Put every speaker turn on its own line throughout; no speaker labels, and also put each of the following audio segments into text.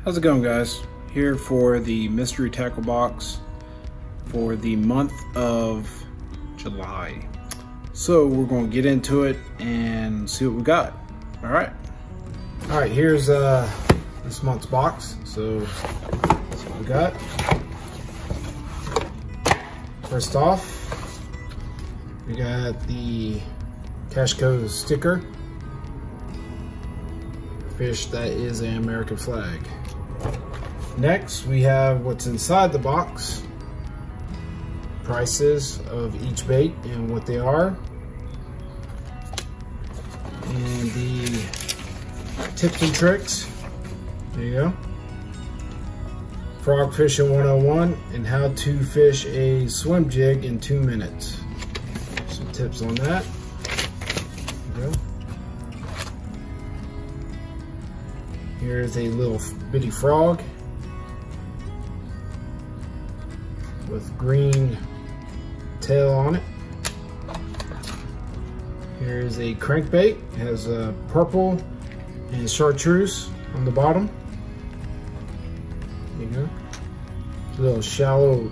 How's it going, guys? Here for the mystery tackle box for the month of July. So we're going to get into it and see what we got. All right, here's this month's box. So that's what we got. First off, we got the Cashco sticker. Fish that is an American flag. Next, we have what's inside the box, prices of each bait and what they are, and the tips and tricks. There you go. Frog Fishing 101 and how to fish a swim jig in 2 minutes. Some tips on that. There you go. Here's a little bitty frog with green tail on it. Here's a crankbait. It has a purple and chartreuse on the bottom. There you go. A little shallow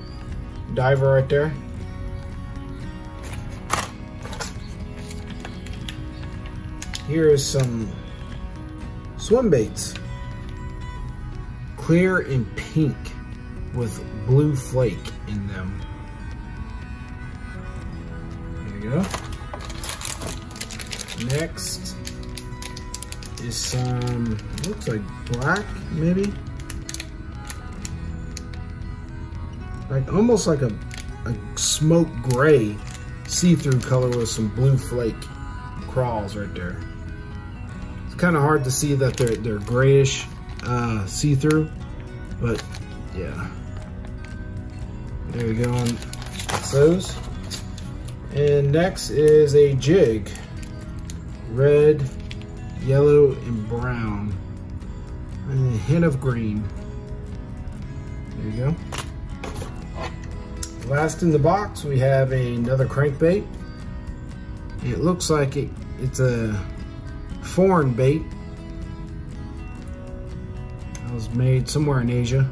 diver right there. Here is some swim baits. Clear and pink with blue flake in them. There you go. Next is some, looks like black, maybe? Like almost like a smoke gray see-through color with some blue flake crawls right there. It's kind of hard to see that they're grayish see-through, but yeah. There we go on those. And next is a jig. Red, yellow, and brown. And a hint of green. There you go. Last in the box, we have another crankbait. It looks like it's a foreign bait. It was made somewhere in Asia.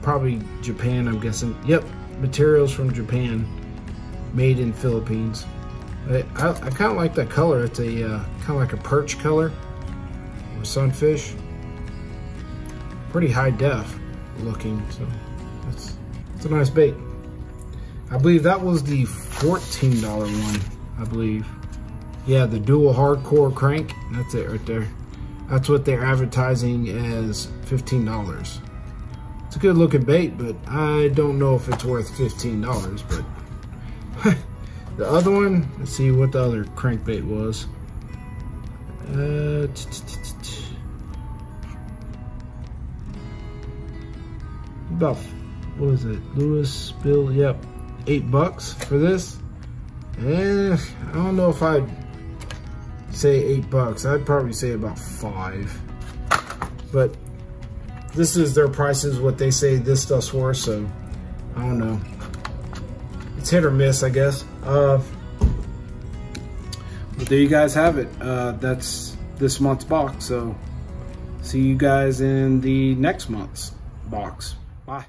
Probably Japan, I'm guessing. Yep, materials from Japan, made in Philippines. I kind of like that color. It's a kind of like a perch color or sunfish. Pretty high def looking, so it's a nice bait. I believe that was the $14 one, I believe. Yeah, the dual hardcore crank. That's it right there. That's what they're advertising as $15. It's a good looking bait, but I don't know if it's worth $15, but the other one, let's see what the other crankbait was. About, what is it? Lewis Bill, yep, $8 for this. I don't know if I'd say $8. I'd probably say about 5. But this is their prices, what they say this stuff's worth, so I don't know. It's hit or miss, I guess. But there you guys have it. That's this month's box, so see you guys in the next month's box. Bye.